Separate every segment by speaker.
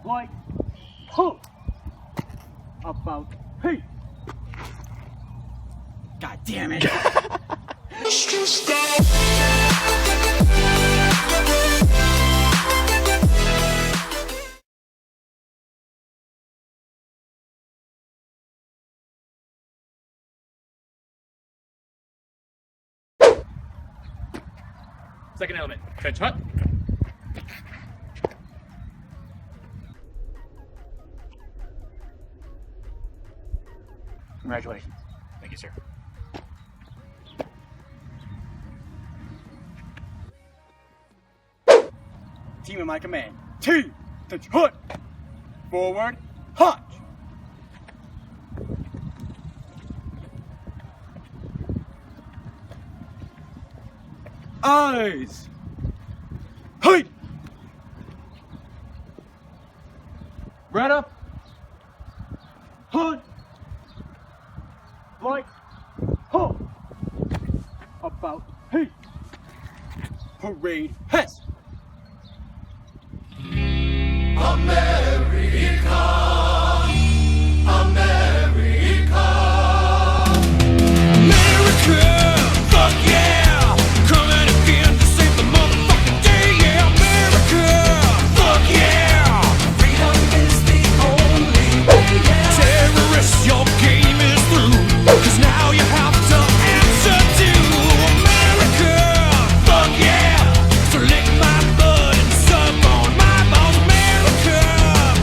Speaker 1: like, huh, about, hey. God damn it.
Speaker 2: Second element, trench hut.
Speaker 1: Congratulations.
Speaker 2: Thank you, sir.
Speaker 1: Team in my command. Team, touch hut. Forward, hutch. Eyes. Height. Right up. Hunt. Like. Huh. About. Hey. Parade. Hess.
Speaker 3: America, America, America, fuck yeah, coming again to save the motherfucking day, yeah, America, fuck yeah, freedom is the only way, yeah, terrorists, your game is through, 'cause now you have to answer to America, fuck yeah, so lick my blood and suck on my balls, America,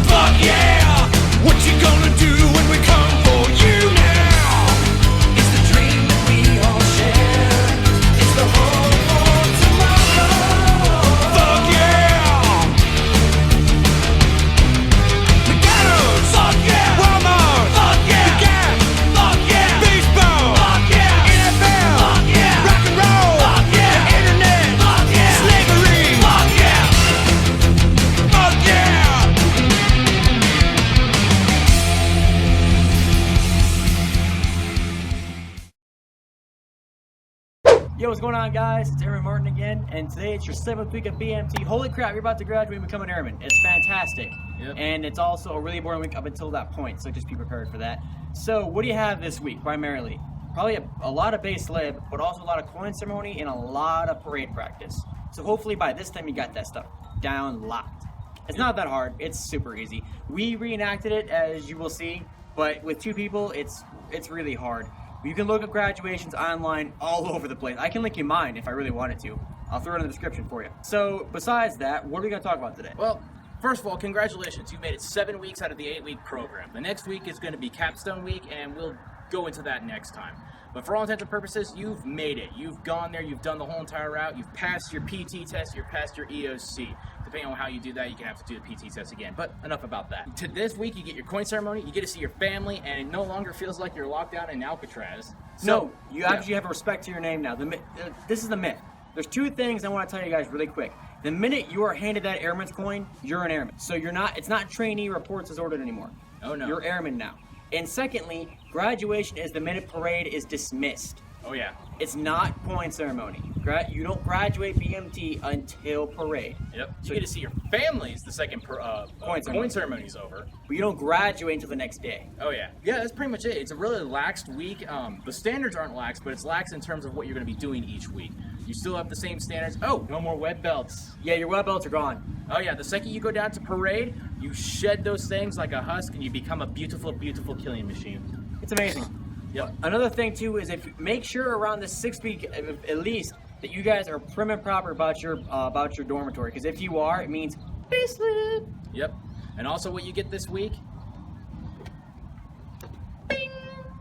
Speaker 3: fuck yeah, what you gonna do when we come for you now? It's the dream that we all share, it's the hope for tomorrow, fuck yeah, McDonald's, fuck yeah, Walmart, fuck yeah, The Gap, fuck yeah, baseball, fuck yeah, NFL, fuck yeah, rock and roll, fuck yeah, the internet, fuck yeah, slavery, fuck yeah, fuck yeah.
Speaker 4: Yo, what's going on, guys? It's Airman Martin again, and today it's your 7th week of BMT. Holy crap, you're about to graduate and become an airman. It's fantastic.
Speaker 2: Yep.
Speaker 4: And it's also a really boring week up until that point, so just be prepared for that. So, what do you have this week, primarily? Probably a lot of base lib, but also a lot of coin ceremony and a lot of parade practice. So hopefully by this time you got that stuff down locked. It's not that hard, it's super easy. We reenacted it, as you will see, but with 2 people, it's really hard. You can look at graduations online all over the place. I can link you mine if I really wanted to. I'll throw it in the description for you. So, besides that, what are we going to talk about today?
Speaker 2: Well, first of all, congratulations. You made it 7 weeks out of the 8-week program. The next week is going to be Capstone week, and we'll go into that next time. But for all intents and purposes, you've made it. You've gone there, you've done the whole entire route, you've passed your PT test, you've passed your EOC. Depending on how you do that, you can have to do the PT test again. But enough about that. To this week, you get your coin ceremony, you get to see your family, and it no longer feels like you're locked down in Alcatraz.
Speaker 4: No, you actually have a respect to your name now. This is the myth. There's 2 things I want to tell you guys really quick. The minute you are handed that airman's coin, you're an airman. So it's not trainee reports as ordered anymore.
Speaker 2: Oh no.
Speaker 4: You're airman now. And secondly, graduation is the minute parade is dismissed.
Speaker 2: Oh yeah.
Speaker 4: It's not coin ceremony. You don't graduate BMT until parade.
Speaker 2: Yep. So you get to see your families the second coin ceremony's over.
Speaker 4: But you don't graduate until the next day.
Speaker 2: Oh yeah. Yeah, that's pretty much it. It's a really laxed week. The standards aren't lax, but it's lax in terms of what you're going to be doing each week. You still have the same standards. Oh, no more web belts.
Speaker 4: Yeah, your web belts are gone.
Speaker 2: Oh yeah, the second you go down to parade, you shed those things like a husk and you become a beautiful, beautiful killing machine.
Speaker 4: It's amazing.
Speaker 2: Yep.
Speaker 4: Another thing too is make sure around the 6th week at least that you guys are prim and proper about your dormitory, because if you are, it means basement.
Speaker 2: Yep. And also what you get this week?
Speaker 4: Bing!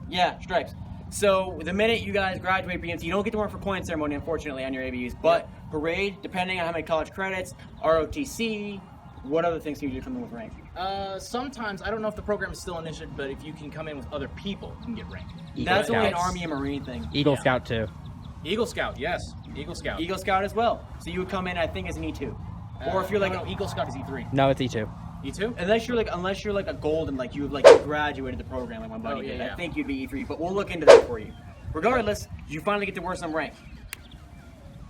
Speaker 4: Yeah, stripes. So the minute you guys graduate BMT, you don't get to work for coin ceremony, unfortunately, on your ABUs, but parade, depending on how many college credits, ROTC, what other things can you do to come in with rank?
Speaker 2: Sometimes, I don't know if the program is still initiated, but if you can come in with other people, you can get rank.
Speaker 4: That's only an Army and Marine thing.
Speaker 5: Eagle Scout too.
Speaker 2: Eagle Scout, yes. Eagle Scout.
Speaker 4: Eagle Scout as well. So you would come in, I think, as an E2. Or if you're like
Speaker 2: no, Eagle Scout is E3.
Speaker 5: No, it's E2.
Speaker 2: E2?
Speaker 4: Unless you're like a gold and like you graduated the program like my buddy did.
Speaker 2: Yeah.
Speaker 4: I think you'd be E3, but we'll look into that for you. Regardless, you finally get to wear some rank.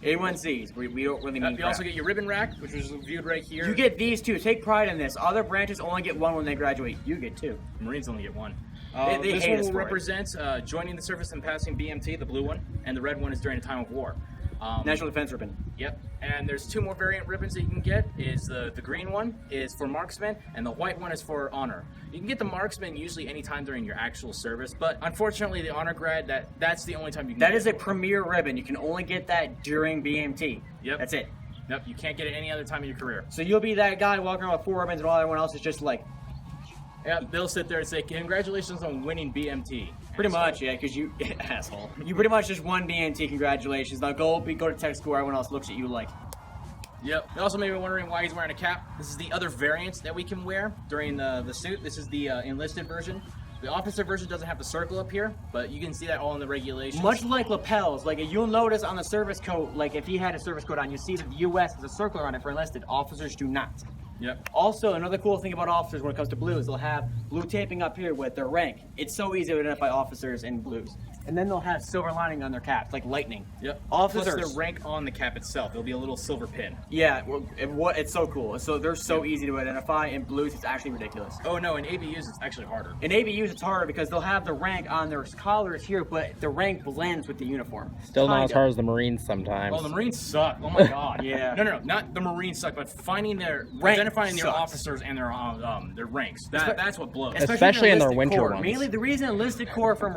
Speaker 4: A1Cs. We don't really mean
Speaker 2: You also get your ribbon rack, which is viewed right here.
Speaker 4: You get these two. Take pride in this. Other branches only get one when they graduate. You get two.
Speaker 2: Marines only get one.
Speaker 4: They
Speaker 2: this
Speaker 4: hate
Speaker 2: one
Speaker 4: us
Speaker 2: will
Speaker 4: for it.
Speaker 2: represent joining the service and passing BMT, the blue one, and the red one is during a time of war.
Speaker 4: National Defense Ribbon.
Speaker 2: Yep, and there's two more variant ribbons that you can get. Is the green one is for marksman, and the white one is for honor. You can get the marksman usually anytime during your actual service, but unfortunately the honor grad, that's the only time you can
Speaker 4: That
Speaker 2: get
Speaker 4: is a premier ribbon. You can only get that during BMT.
Speaker 2: Yep.
Speaker 4: That's it.
Speaker 2: Yep, you can't get it any other time in your career.
Speaker 4: So you'll be that guy walking around with 4 ribbons and all everyone else is just like,
Speaker 2: Yeah, they'll sit there and say, congratulations on winning BMT.
Speaker 4: pretty much, yeah, because you, asshole. You pretty much just won BMT, congratulations. Now go to tech school, everyone else looks at you like.
Speaker 2: Yep. You also may be wondering why he's wearing a cap. This is the other variant that we can wear during the suit. This is the enlisted version. The officer version doesn't have the circle up here, but you can see that all in the regulations.
Speaker 4: Much like lapels, like you'll notice on the service coat, like if he had a service coat on, you see that the U.S. has a circle around it for enlisted. Officers do not.
Speaker 2: Yep.
Speaker 4: Also, another cool thing about officers when it comes to blues, they'll have blue taping up here with their rank. It's so easy to identify officers in blues. And then they'll have silver lining on their caps, like lightning.
Speaker 2: Yep.
Speaker 4: Officers.
Speaker 2: Plus the rank on the cap itself. There'll be a little silver pin.
Speaker 4: Yeah, it's so cool. So they're so easy to identify. In blues, it's actually ridiculous.
Speaker 2: Oh no, in ABUs it's actually harder.
Speaker 4: In ABUs, it's harder because they'll have the rank on their collars here, but the rank blends with the uniform.
Speaker 5: Still not as
Speaker 4: Kinda.
Speaker 5: hard as the Marines sometimes.
Speaker 2: Oh, the Marines suck. Oh my god.
Speaker 4: Yeah.
Speaker 2: No, not the Marines suck, but finding
Speaker 4: Rank
Speaker 2: identifying their
Speaker 4: sucks.
Speaker 2: officers and their ranks. That's what blows.
Speaker 5: Especially in their
Speaker 4: enlisted
Speaker 5: winter
Speaker 4: corps.
Speaker 5: ones.
Speaker 4: Mainly the reason enlisted corps for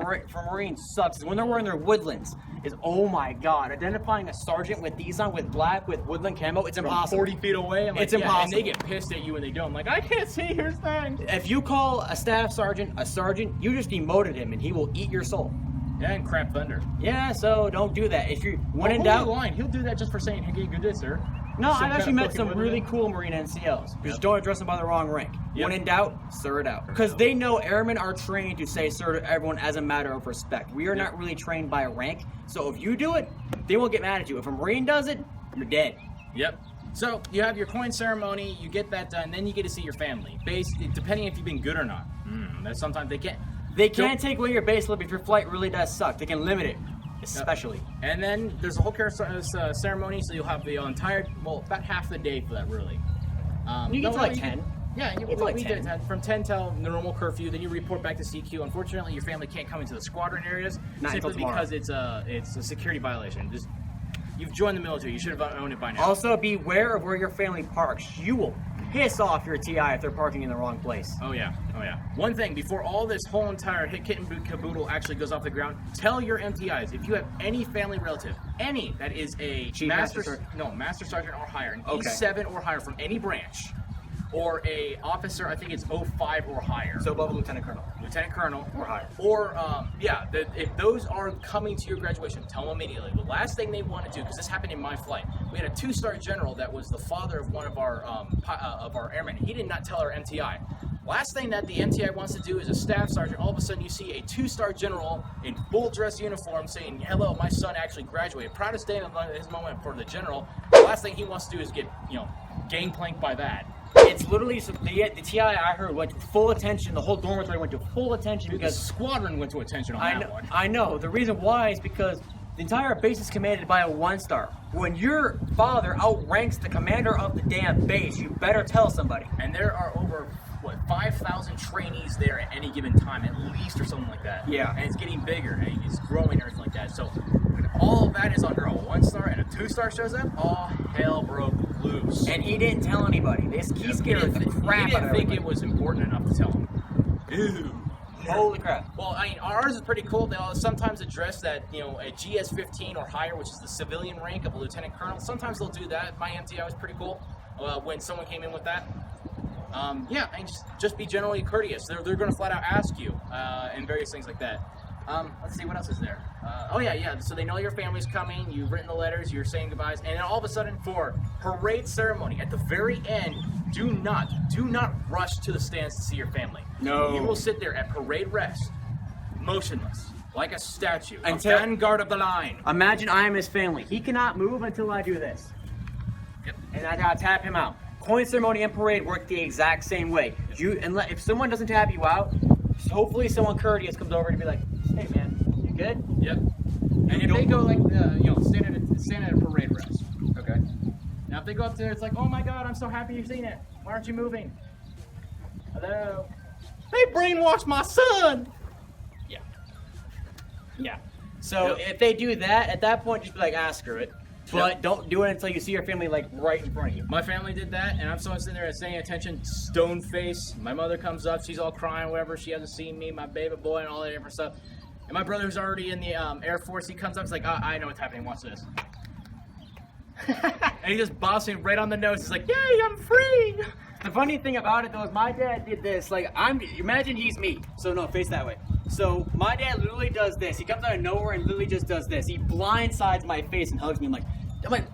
Speaker 4: Marines sucks is when they're wearing their woodlands. Is oh my god, identifying a sergeant with these on with black with woodland camo, it's
Speaker 2: From
Speaker 4: impossible.
Speaker 2: 40 feet away, I'm like,
Speaker 4: It's
Speaker 2: yeah, and
Speaker 4: impossible.
Speaker 2: they get pissed at you when they don't. I'm like, I can't see your thing.
Speaker 4: If you call a staff sergeant a sergeant, you just demoted him and he will eat your soul.
Speaker 2: Yeah, and crap thunder.
Speaker 4: Yeah, so don't do that. If you when in
Speaker 2: Hold
Speaker 4: doubt,
Speaker 2: the line. He'll do that just for saying, hey, good day, sir.
Speaker 4: no,
Speaker 2: Some
Speaker 4: I've actually
Speaker 2: kind of
Speaker 4: met
Speaker 2: fucking
Speaker 4: some
Speaker 2: with
Speaker 4: really
Speaker 2: it.
Speaker 4: cool Marine NCOs. Just
Speaker 2: Yep.
Speaker 4: don't address them by the wrong rank.
Speaker 2: Yep.
Speaker 4: When in doubt, sir it out. Because they know airmen are trained to say sir to everyone as a matter of respect. We are not really trained by rank. So if you do it, they won't get mad at you. If a Marine does it, you're dead.
Speaker 2: Yep. So you have your coin ceremony, you get that done, then you get to see your family. Depending if you've been good or not. That sometimes they can't.
Speaker 4: They can't take away your base slip if your flight really does suck. They can limit it, especially.
Speaker 2: And then there's a whole ceremony, so you'll have the entire, about half the day for that, really.
Speaker 4: You get to like 10.
Speaker 2: Yeah,
Speaker 4: It's like 10.
Speaker 2: From 10 till the normal curfew. Then you report back to CQ. Unfortunately, your family can't come into the squadron areas
Speaker 4: Not until
Speaker 2: simply
Speaker 4: tomorrow.
Speaker 2: because it's a security violation. You've joined the military. You should have known it by now.
Speaker 4: Also, beware of where your family parks. You will piss off your TI if they're parking in the wrong place.
Speaker 2: Oh yeah. One thing, before all this whole entire hit kit and caboodle actually goes off the ground, tell your MTIs, if you have any family relative, any that is a
Speaker 4: Chief Master Sergeant.
Speaker 2: Master Sergeant or higher, an
Speaker 4: Okay.
Speaker 2: E7 or higher from any branch, or a officer, I think it's 05 or higher.
Speaker 4: So above a lieutenant colonel.
Speaker 2: Lieutenant Colonel
Speaker 4: Or higher.
Speaker 2: Or if those are coming to your graduation, tell them immediately. The last thing they want to do, because this happened in my flight, we had a 2-star general that was the father of one of our airmen. He did not tell our MTI. Last thing that the MTI wants to do is a staff sergeant. All of a sudden, you see a 2-star general in full dress uniform saying, "Hello, my son actually graduated." Proudest day of his moment for the general. The last thing he wants to do is get gangplanked by that.
Speaker 4: It's literally the TI I heard went to full attention. The whole dormitory went to full attention
Speaker 2: Because
Speaker 4: because
Speaker 2: Squadron went to attention on that one.
Speaker 4: I know. The reason why is because the entire base is commanded by a 1-star. When your father outranks the commander of the damn base, you better tell somebody.
Speaker 2: And there are over 5,000 trainees there at any given time, at least, or something like that.
Speaker 4: Yeah.
Speaker 2: And it's getting bigger, and it's growing, and everything like that. So when all of that is under a 1-star and a 2-star shows up, all hell broke loose.
Speaker 4: And he didn't tell anybody. He scared the crap
Speaker 2: He
Speaker 4: out
Speaker 2: didn't
Speaker 4: of
Speaker 2: think
Speaker 4: everybody.
Speaker 2: it was important enough to tell him. Ew.
Speaker 4: Holy crap.
Speaker 2: Well, I mean, ours is pretty cool. They'll sometimes address that, a GS-15 or higher, which is the civilian rank of a lieutenant colonel. Sometimes they'll do that. My MTI was pretty cool when someone came in with that. And just be generally courteous. They're going to flat out ask you and various things like that. Let's see, what else is there? So they know your family's coming, you've written the letters, you're saying goodbyes, and then all of a sudden for parade ceremony, at the very end, do not rush to the stands to see your family.
Speaker 4: No.
Speaker 2: You will sit there at parade rest, motionless, like a statue,
Speaker 4: Until-
Speaker 2: a vanguard of the line.
Speaker 4: Imagine I am his family. He cannot move until I do this.
Speaker 2: Yep.
Speaker 4: And I gotta tap him out. Coin ceremony and parade work the exact same way. If someone doesn't tap you out, hopefully someone courteous comes over and be like, "Hey man, you good?"
Speaker 2: Yep. And if they go like, stand at stand at a parade rest.
Speaker 5: Okay.
Speaker 2: Now if they go up there, it's like, oh my god, I'm so happy you've seen it. Why aren't you moving? Hello? They brainwashed my son!
Speaker 4: Yeah. Yeah. So
Speaker 2: Yep.
Speaker 4: if they do that, at that point, just be like, screw it. But
Speaker 2: Yep.
Speaker 4: don't do it until you see your family like right in front of you.
Speaker 2: My family did that, and I'm still sitting there saying attention, stone face. My mother comes up, she's all crying, whatever. She hasn't seen me, my baby boy, and all that different stuff. And my brother, who's already in the Air Force, he comes up, he's like, I know what's happening, watch this. And he just bops me right on the nose. He's like, yay, I'm free!
Speaker 4: The funny thing about it though is my dad did this. Like imagine he's me. So no, face that way. So my dad literally does this. He comes out of nowhere and literally just does this. He blindsides my face and hugs me. I'm like,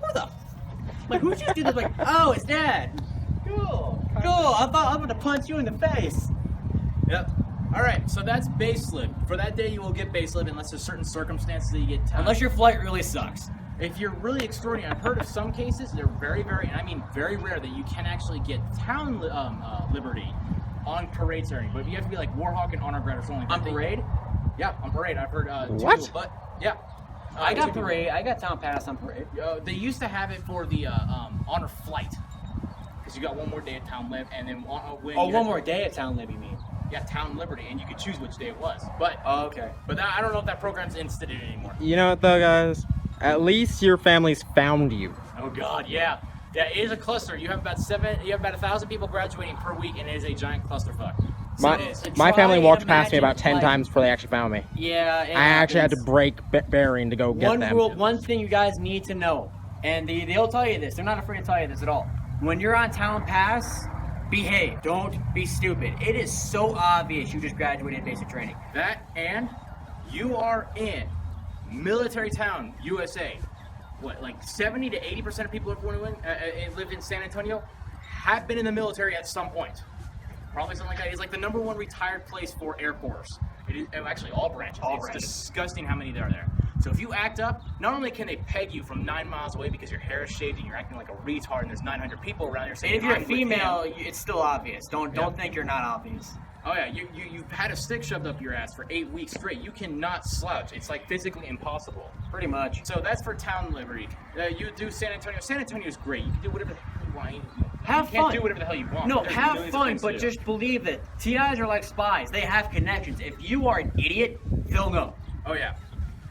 Speaker 4: what the? Like who just did this? Like, oh, it's Dad.
Speaker 2: Cool.
Speaker 4: I thought I was gonna punch you in the face.
Speaker 2: Yep. All right, so that's base slip. For that day, you will get base slip unless there's certain circumstances that you get time.
Speaker 4: Unless your flight really sucks.
Speaker 2: If you're really extraordinary, I've heard of some cases, they're very, very, and I mean very rare, that you can actually get town liberty on parade ceremony. But you have to be like Warhawk and Honor Guard or something like
Speaker 4: On
Speaker 2: that.
Speaker 4: parade?
Speaker 2: Yeah, on parade. I've heard
Speaker 5: What?
Speaker 2: two, but yeah.
Speaker 4: I got
Speaker 2: two people.
Speaker 4: parade. I got town pass on parade.
Speaker 2: They used to have it for the honor flight, because you got one more day at town lib, and then when
Speaker 4: Oh,
Speaker 2: you're-
Speaker 4: one more day at town lib, you mean?
Speaker 2: Yeah, town liberty, and you could choose which day it was. But
Speaker 4: Oh, okay.
Speaker 2: but that, I don't know if that program's instituted anymore.
Speaker 5: You know what though, guys? At least your family's found you.
Speaker 2: Oh God, yeah. Yeah, it is a cluster. You have about 1,000 people graduating per week, and it is a giant clusterfuck. So
Speaker 5: My,
Speaker 2: it is.
Speaker 5: my
Speaker 4: Try
Speaker 5: family
Speaker 4: and
Speaker 5: walked past me
Speaker 4: imagine,
Speaker 5: about 10
Speaker 4: like-
Speaker 5: times before they actually found me.
Speaker 4: Yeah. It
Speaker 5: I actually had to
Speaker 4: happens.
Speaker 5: break bearing to go get
Speaker 4: One
Speaker 5: them.
Speaker 4: rule, one thing you guys need to know, and they'll tell you this. They're not afraid to tell you this at all. When you're on town pass, behave. Don't be stupid. It is so obvious you just graduated basic training.
Speaker 2: That, and you are in military town, USA. What, like 70 to 80% of people who live in San Antonio have been in the military at some point. Probably something like that. It's like the #1 retired place for Air Force. It is actually all branches.
Speaker 4: All
Speaker 2: it's
Speaker 4: branches.
Speaker 2: disgusting how many there are there. So if you act up, not only can they peg you from 9 miles away because your hair is shaved and you're acting like a retard and there's 900 people around here saying,
Speaker 4: And if you're a
Speaker 2: "I'm with
Speaker 4: female,
Speaker 2: him."
Speaker 4: it's still obvious. Don't
Speaker 2: Yeah.
Speaker 4: think you're not obvious.
Speaker 2: Oh yeah, you've had a stick shoved up your ass for 8 weeks straight. You cannot slouch. It's like physically impossible.
Speaker 4: Pretty much.
Speaker 2: So that's for town liberty. You do San Antonio. San Antonio is great. You can do whatever the hell you want.
Speaker 4: Have
Speaker 2: you can't
Speaker 4: fun.
Speaker 2: do whatever the hell you want.
Speaker 4: No,
Speaker 2: There's
Speaker 4: have
Speaker 2: millions of
Speaker 4: fun,
Speaker 2: things to
Speaker 4: but
Speaker 2: do.
Speaker 4: just believe that TIs are like spies. They have connections. If you are an idiot, they'll know.
Speaker 2: Oh yeah.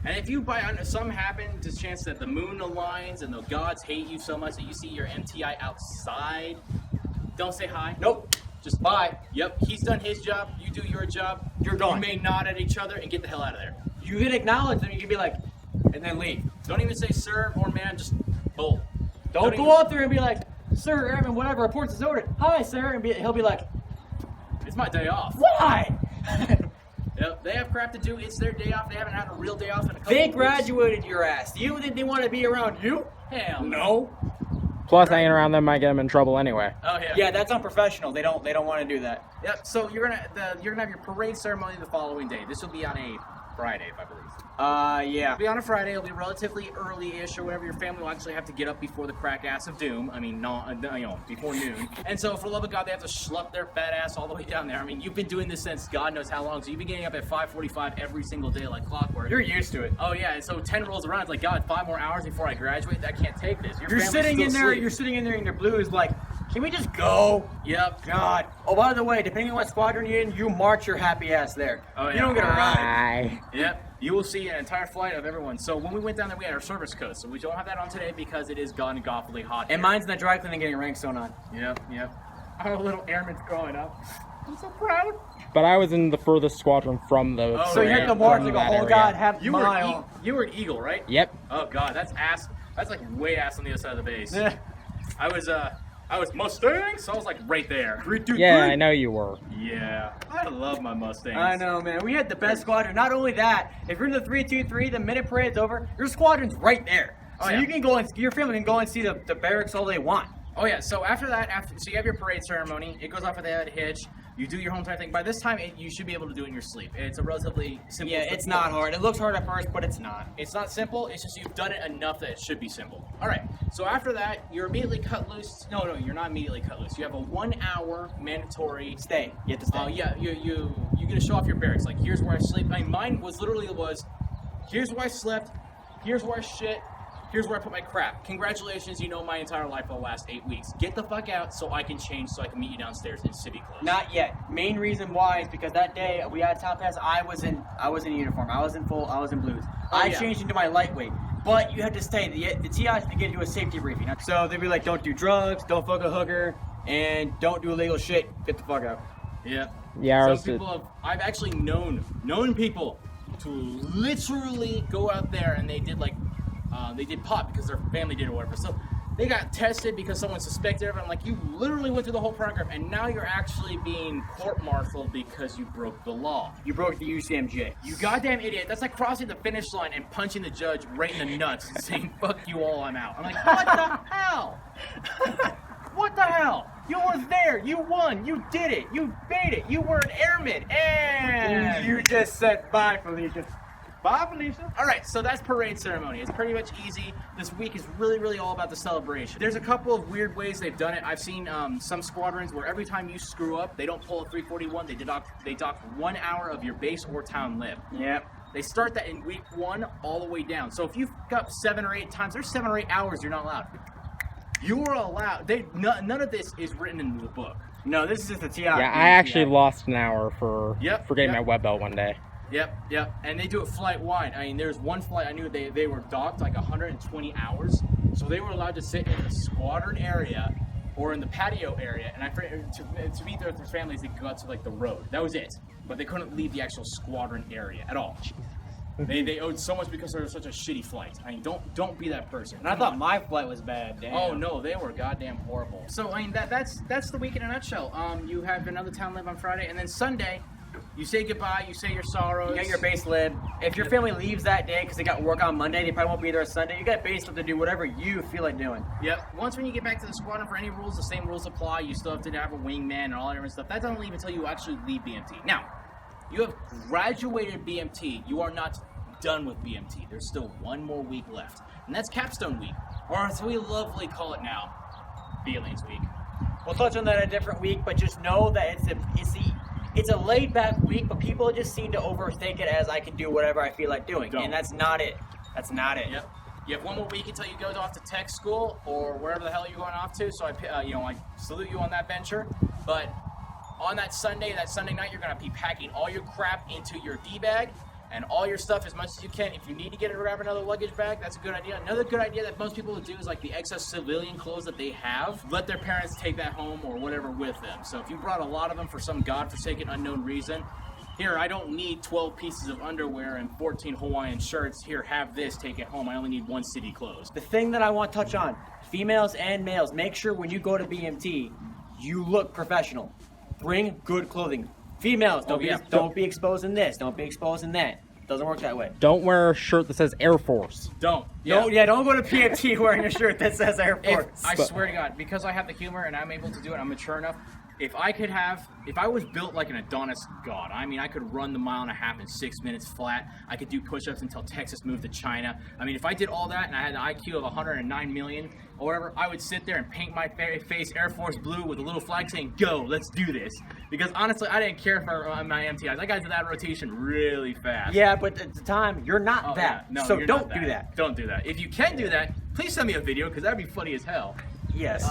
Speaker 2: And if you by some happen to chance that the moon aligns and the gods hate you so much that you see your MTI outside, don't say hi.
Speaker 4: Nope.
Speaker 2: Just bye. Yep. He's done his job. You do your job.
Speaker 4: You're gone.
Speaker 2: You may nod at each other and get the hell out of there.
Speaker 4: You can acknowledge them. You can be like, and then leave.
Speaker 2: Don't even say sir or man. Just bolt.
Speaker 4: Don't
Speaker 2: even-
Speaker 4: go out there and be like, Sir, Airman, whatever, reports is ordered. Hi, sir. And he'll be like,
Speaker 2: It's my day off.
Speaker 4: why?
Speaker 2: Yep. They have crap to do. It's their day off. They haven't had a real day off in a couple
Speaker 4: They
Speaker 2: weeks.
Speaker 4: graduated your ass. Do you think they want to be around you?
Speaker 2: Hell
Speaker 4: No.
Speaker 5: Plus, hanging around them might get them in trouble anyway.
Speaker 2: Oh yeah.
Speaker 4: Yeah, that's unprofessional. They don't want to do that.
Speaker 2: Yep. So you're gonna have your parade ceremony the following day. This will be on a Friday, if I believe.
Speaker 4: Yeah.
Speaker 2: It'll be on a Friday. It'll be relatively early-ish or whatever. Your family will actually have to get up before the crack ass of doom. I mean, before noon. And so, for the love of God, they have to schlep their fat ass all the way down there. I mean, you've been doing this since God knows how long. So you've been getting up at 5:45 every single day like clockwork.
Speaker 4: You're used to it.
Speaker 2: Oh yeah, and so 10 rolls around. It's like, God, 5 more hours before I graduate. I can't take this. Your
Speaker 4: You're
Speaker 2: family's
Speaker 4: sitting
Speaker 2: still
Speaker 4: in there.
Speaker 2: asleep.
Speaker 4: You're sitting in there in your blues, like, can we just go?
Speaker 2: Yep.
Speaker 4: God. Oh, by the way, depending on what squadron you're in, you march your happy ass there.
Speaker 2: Oh, yeah.
Speaker 4: You don't get a ride.
Speaker 5: Bye.
Speaker 2: Yep. You will see an entire flight of everyone. So when we went down there, we had our service coat. So we don't have that on today because it is gone awfully hot.
Speaker 4: And
Speaker 2: here.
Speaker 4: mine's in the dry cleaning getting rank sewn on.
Speaker 2: Yep. Our little airman's growing up. I'm so proud.
Speaker 5: But I was in the furthest squadron from the.
Speaker 2: Oh, So you have to
Speaker 4: march
Speaker 5: from
Speaker 4: like,
Speaker 5: that
Speaker 4: oh
Speaker 5: area.
Speaker 4: God, half
Speaker 2: You were
Speaker 4: mile.
Speaker 2: you were an eagle, right?
Speaker 5: Yep.
Speaker 2: Oh God, that's ass. That's like way ass on the other side of the base.
Speaker 4: Yeah.
Speaker 2: I was Mustang, so I was like right there.
Speaker 5: Yeah, I know you were.
Speaker 2: Yeah, I love my Mustangs.
Speaker 4: I know, man. We had the best squadron. Not only that, if you're in the 323, the minute parade's over, your squadron's right there. So
Speaker 2: Oh, yeah.
Speaker 4: you can go and your family can go and see the barracks all they want.
Speaker 2: Oh yeah, so after that, so you have your parade ceremony. It goes off with a hitch. You do your home time thing. By this time, you should be able to do it in your sleep. It's a relatively simple.
Speaker 4: Yeah, it's not hard. It looks hard at first, but it's not.
Speaker 2: It's not simple. It's just you've done it enough that it should be simple. All right. So after that, you're immediately cut loose. No, you're not immediately cut loose. You have a 1 hour mandatory.
Speaker 4: Stay. You have to stay.
Speaker 2: Oh yeah, you get to show off your barracks. Like, here's where I sleep. I mean, mine was literally here's where I slept, here's where I shit, here's where I put my crap. Congratulations, you know my entire life for the last 8 weeks. Get the fuck out so I can change, so I can meet you downstairs in city clothes.
Speaker 4: Not yet. Main reason why is because that day we had Top Pass. I was in uniform. I was in blues. I changed into my lightweight. But you had to stay. The TIs to get you a safety briefing. So they'd be like, don't do drugs, don't fuck a hooker, and don't do illegal shit. Get the fuck out.
Speaker 2: Yeah.
Speaker 5: Yeah,
Speaker 2: Some people I've actually known people to literally go out there and they did pot because their family did or whatever. So they got tested because someone suspected of it. I'm like, you literally went through the whole program and now you're actually being court-martialed because you broke the law.
Speaker 4: You broke the UCMJ.
Speaker 2: You goddamn idiot. That's like crossing the finish line and punching the judge right in the nuts and saying, fuck you all, I'm out. I'm like, what the hell? What the hell? You were there. You won. You did it. You made it. You were an airman. And
Speaker 4: You just said bye, Felicia. Bye, Felicia.
Speaker 2: all right, so that's parade ceremony. It's pretty much easy. This week is really all about the celebration. There's a couple of weird ways they've done it. I've seen some squadrons where every time you screw up, they don't pull a 341. They dock 1 hour of your base or town lib.
Speaker 4: Yep.
Speaker 2: They start that in week 1 all the way down. So if you fuck up 7 or 8 times, there's 7 or 8 hours you're not allowed. You are allowed. None of this is written into the book.
Speaker 4: No, this is just a TI.
Speaker 5: Yeah, I actually lost an hour for getting my web belt one day.
Speaker 2: Yep. And they do it flight wide. I mean, there's one flight I knew they were docked like 120 hours. So they were allowed to sit in the squadron area or in the patio area. And to meet their families, they could go out to like the road. That was it. But they couldn't leave the actual squadron area at all. They owed so much because they were such a shitty flight. I mean, don't be that person.
Speaker 4: And I thought my flight was bad. Damn.
Speaker 2: Oh no, they were goddamn horrible. So I mean that's the week in a nutshell. You have another town live on Friday, and then Sunday, you say goodbye, you say your sorrows.
Speaker 4: You got your base lib. If your family leaves that day because they got work on Monday, they probably won't be there Sunday. You got base lib to do whatever you feel like doing.
Speaker 2: Yep. Once when you get back to the squadron, for any rules, the same rules apply. You still have to have a wingman and all that different stuff. That doesn't leave until you actually leave BMT. Now, you have graduated BMT. You are not done with BMT. There's still 1 more week left, and that's Capstone Week, or as we lovely call it now, Feelings Week.
Speaker 4: We'll touch on that a different week, but just know that it's a laid back week, but people just seem to overthink it as I can do whatever I feel like doing, and that's not it. That's not it.
Speaker 2: Yep. You have 1 more week until you go off to tech school or wherever the hell you're going off to. So I salute you on that venture, but on that Sunday night, you're gonna be packing all your crap into your D bag. And all your stuff as much as you can. If you need to grab another luggage bag, that's a good idea. Another good idea that most people would do is like the excess civilian clothes that they have, let their parents take that home or whatever with them. So if you brought a lot of them for some godforsaken unknown reason, here, I don't need 12 pieces of underwear and 14 Hawaiian shirts. Here, have this, take it home. I only need 1 city clothes.
Speaker 4: The thing that I want to touch on, females and males, make sure when you go to BMT, you look professional. Bring good clothing. Females, don't be exposed in this. Don't be exposed in that. Doesn't work that way.
Speaker 5: Don't wear a shirt that says Air Force.
Speaker 2: Don't.
Speaker 4: Don't go to PMT wearing a shirt that says Air Force.
Speaker 2: I swear to God, because I have the humor and I'm able to do it, I'm mature enough. If I was built like an Adonis god, I mean, I could run the 1.5 miles in 6 minutes flat. I could do push-ups until Texas moved to China. I mean, if I did all that and I had an IQ of 109 million or whatever, I would sit there and paint my face Air Force blue with a little flag saying, go, let's do this. Because honestly, I didn't care for my MTIs. I got to that rotation really fast.
Speaker 4: Yeah, but at the time, you're not that.
Speaker 2: Yeah. No,
Speaker 4: so
Speaker 2: you're
Speaker 4: don't
Speaker 2: not
Speaker 4: do that.
Speaker 2: Don't do that. If you can do that, please send me a video because that'd be funny as hell.
Speaker 4: Yes.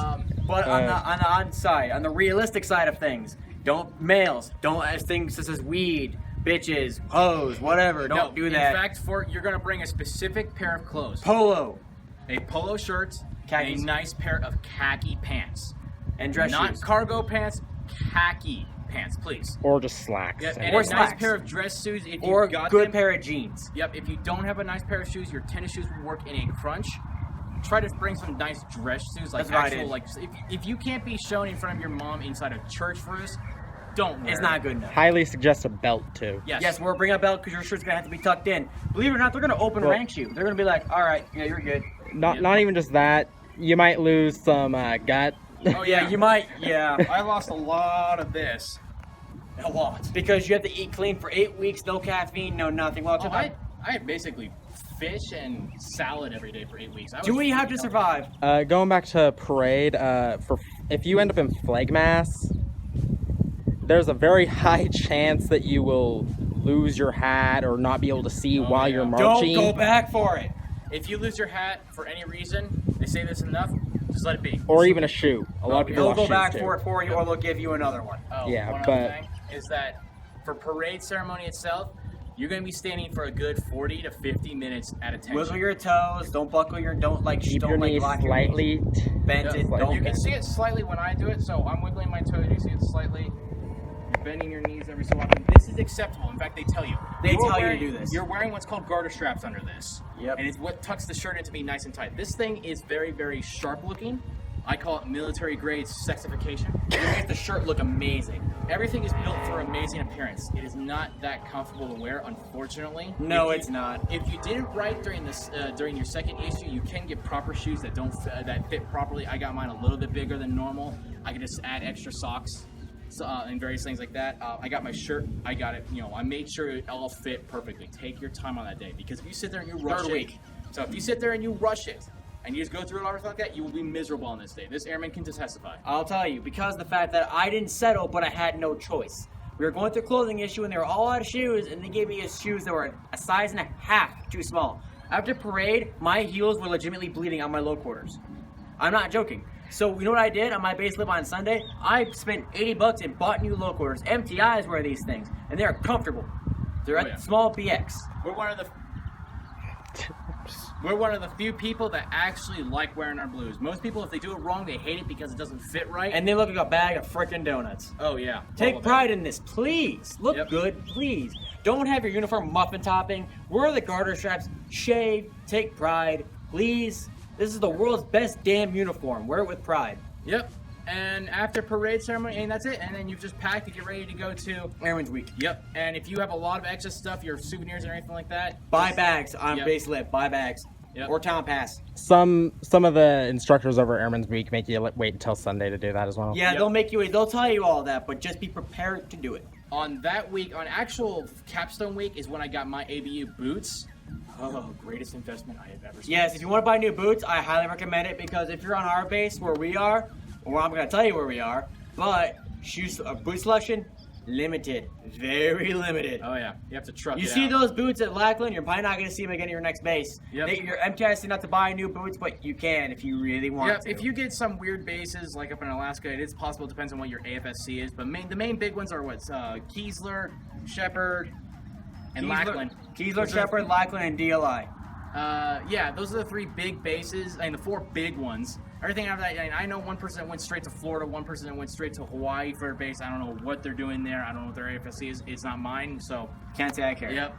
Speaker 4: But on the realistic side of things, don't as things such as weed, bitches, hoes, whatever. Don't do that.
Speaker 2: In fact, you're gonna bring a specific pair of clothes. A polo shirt,
Speaker 4: khakis.
Speaker 2: a nice pair of khaki pants,
Speaker 4: and dress shoes.
Speaker 2: Not cargo pants, khaki pants, please.
Speaker 5: Or just slacks.
Speaker 2: Yep, and
Speaker 4: or
Speaker 2: a
Speaker 4: slacks.
Speaker 2: nice pair of dress shoes if
Speaker 4: or
Speaker 2: you got
Speaker 4: good
Speaker 2: them.
Speaker 4: pair of jeans.
Speaker 2: Yep. If you don't have a nice pair of shoes, your tennis shoes will work in a crunch. Try to bring some nice dress shoes, like actual, like if you can't be shown in front of your mom inside a church for this, don't wear
Speaker 4: It's not good enough.
Speaker 5: Highly suggest a belt too.
Speaker 2: Yes,
Speaker 4: we're bringing a belt because your shirt's gonna have to be tucked in. Believe it or not, they're gonna open rank you. They're gonna be like, all right, yeah, you're good.
Speaker 5: Not even just that. You might lose some gut.
Speaker 2: Oh yeah,
Speaker 4: you might. Yeah,
Speaker 2: I lost a lot of this. A lot.
Speaker 4: Because you have to eat clean for 8 weeks, no caffeine, no nothing. Well,
Speaker 2: I had basically fish and salad every day for 8 weeks.
Speaker 4: Do what you have to survive.
Speaker 5: Going back to parade, if you end up in flag mass, there's a very high chance that you will lose your hat or not be able to see while you're marching.
Speaker 4: Don't go back for it.
Speaker 2: If you lose your hat for any reason, they say this enough, just let it be.
Speaker 5: Or even a shoe. A lot of people
Speaker 4: They'll
Speaker 5: lost
Speaker 4: go
Speaker 5: shoes
Speaker 4: back
Speaker 5: too.
Speaker 4: for you, or they'll give you another one.
Speaker 2: Oh,
Speaker 5: Yeah,
Speaker 2: one
Speaker 5: but-
Speaker 2: other thing is that for parade ceremony itself, you're going to be standing for a good 40 to 50 minutes at attention.
Speaker 4: Wiggle your toes. Don't buckle your. Don't like.
Speaker 5: Keep
Speaker 4: don't
Speaker 5: your
Speaker 4: like
Speaker 5: knees
Speaker 4: lock your knees.
Speaker 5: slightly.
Speaker 4: Bend
Speaker 2: Yeah,
Speaker 4: it. Don't
Speaker 2: you can
Speaker 4: bend
Speaker 2: see
Speaker 4: it.
Speaker 2: it slightly when I do it, so I'm wiggling my toes. You see it slightly. You're bending your knees every so often. This is acceptable. In fact, they tell you.
Speaker 4: They
Speaker 2: You're
Speaker 4: tell you to
Speaker 2: wearing-
Speaker 4: do this.
Speaker 2: You're wearing what's called garter straps under this.
Speaker 4: Yep.
Speaker 2: And it's what tucks the shirt in to be nice and tight. This thing is very, very sharp looking. I call it military grade sexification.
Speaker 4: It makes the shirt look amazing.
Speaker 2: Everything is built for amazing appearance. It is not that comfortable to wear, unfortunately.
Speaker 4: No,
Speaker 2: If you-
Speaker 4: it's not.
Speaker 2: If you didn't write during this during your second issue, you can get proper shoes that don't that fit properly. I got mine a little bit bigger than normal. I can just add extra socks and various things like that. I got my shirt. I got it. I made sure it all fit perfectly. Take your time on that day because if you sit there and you rush
Speaker 4: Third
Speaker 2: it,
Speaker 4: week.
Speaker 2: so if you sit there and you rush it and you just go through it all like that, you will be miserable on this day. This airman can testify.
Speaker 4: I'll tell you, because of the fact that I didn't settle, but I had no choice. We were going through a clothing issue, and they were all out of shoes, and they gave me shoes that were a size and a half too small. After parade, my heels were legitimately bleeding on my low quarters. I'm not joking. So you know what I did on my base lip on Sunday? I spent $80 and bought new low quarters. MTIs wear these things, and they're comfortable. They're
Speaker 2: Oh,
Speaker 4: at
Speaker 2: yeah.
Speaker 4: small BX.
Speaker 2: We're one of the few people that actually like wearing our blues. Most people, if they do it wrong, they hate it because it doesn't fit right.
Speaker 4: And they look like a bag of freaking donuts.
Speaker 2: oh yeah,
Speaker 4: Take
Speaker 2: All of
Speaker 4: pride in this, please. Look
Speaker 2: Yep.
Speaker 4: good, please. Don't have your uniform muffin topping. Wear the garter straps. Shave. Take pride, please. This is the world's best damn uniform. Wear it with pride.
Speaker 2: it. Yep. And after parade ceremony, and that's it. And then you've just packed to get ready to go to.
Speaker 4: Airman's Week.
Speaker 2: Yep. And if you have a lot of extra stuff, your souvenirs or anything like that,
Speaker 4: Buy
Speaker 2: just-
Speaker 4: bags on
Speaker 2: Yep.
Speaker 4: base lip. Buy bags.
Speaker 2: Yep.
Speaker 4: Or town pass.
Speaker 5: Some of the instructors over Airman's Week make you wait until Sunday to do that as well.
Speaker 4: Yeah,
Speaker 2: Yep.
Speaker 4: they'll tell you all that, but just be prepared to do it.
Speaker 2: On that week, on actual Capstone week, is when I got my ABU boots. Oh, greatest investment I have ever spent.
Speaker 4: Yes, if you want to buy new boots, I highly recommend it because if you're on our base where we are, well, I'm going to tell you where we are, but boot selection, limited. Very limited.
Speaker 2: Oh yeah, you have to truck
Speaker 4: You
Speaker 2: it
Speaker 4: see
Speaker 2: out.
Speaker 4: those boots at Lackland, you're probably not going to see them again at your next base.
Speaker 2: Yep.
Speaker 4: Your MTI is not to buy new boots, but you can if you really want
Speaker 2: Yeah,
Speaker 4: to.
Speaker 2: if you get some weird bases like up in Alaska, it is possible. It depends on what your AFSC is. But the main big ones are what's Keesler, Shepherd, and Lackland.
Speaker 4: Keesler,
Speaker 2: Those are-
Speaker 4: Shepherd, Lackland, and DLI.
Speaker 2: Yeah, those are the three big bases, and the four big ones. Everything after that, I know one person that went straight to Florida, one person that went straight to Hawaii for a base. I don't know what they're doing there. I don't know what their AFSC is. It's not mine, so.
Speaker 4: Can't say I care.
Speaker 2: Yep.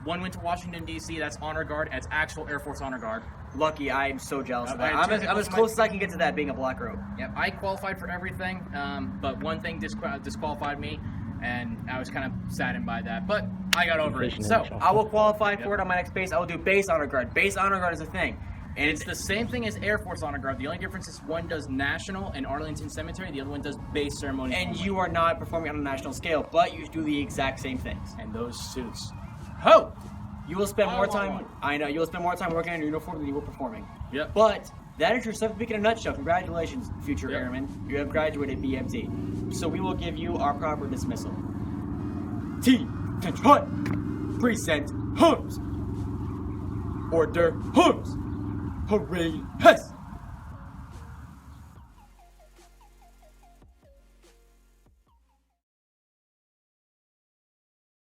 Speaker 2: One went to Washington, D.C. That's Honor Guard. That's actual Air Force Honor Guard.
Speaker 4: Lucky, I am so jealous of
Speaker 2: I
Speaker 4: that.
Speaker 2: had two
Speaker 4: I'm
Speaker 2: people
Speaker 4: as
Speaker 2: in
Speaker 4: close
Speaker 2: my-
Speaker 4: as I can get to that being a black robe.
Speaker 2: Yep, I qualified for everything, but one thing disqualified me, and I was kind of saddened by that. But I got over it.
Speaker 4: So I will qualify for it on my next base. I will do base honor guard. Base honor guard is a thing.
Speaker 2: And it's the same thing as Air Force Honor Guard. The only difference is one does national in Arlington Cemetery, the other one does base ceremony.
Speaker 4: And you are not performing on a national scale, but you do the exact same things.
Speaker 2: And those suits. Ho!
Speaker 4: You will spend
Speaker 2: Oh,
Speaker 4: more
Speaker 2: oh,
Speaker 4: time. I know you will spend more time working on your uniform than you will performing.
Speaker 2: Yep.
Speaker 4: But that is your 7th week in a nutshell. Congratulations, future
Speaker 2: Yep.
Speaker 4: airmen. You have graduated BMT. So we will give you our proper dismissal. T. Attention hut. Present homes. Order homes. Parade has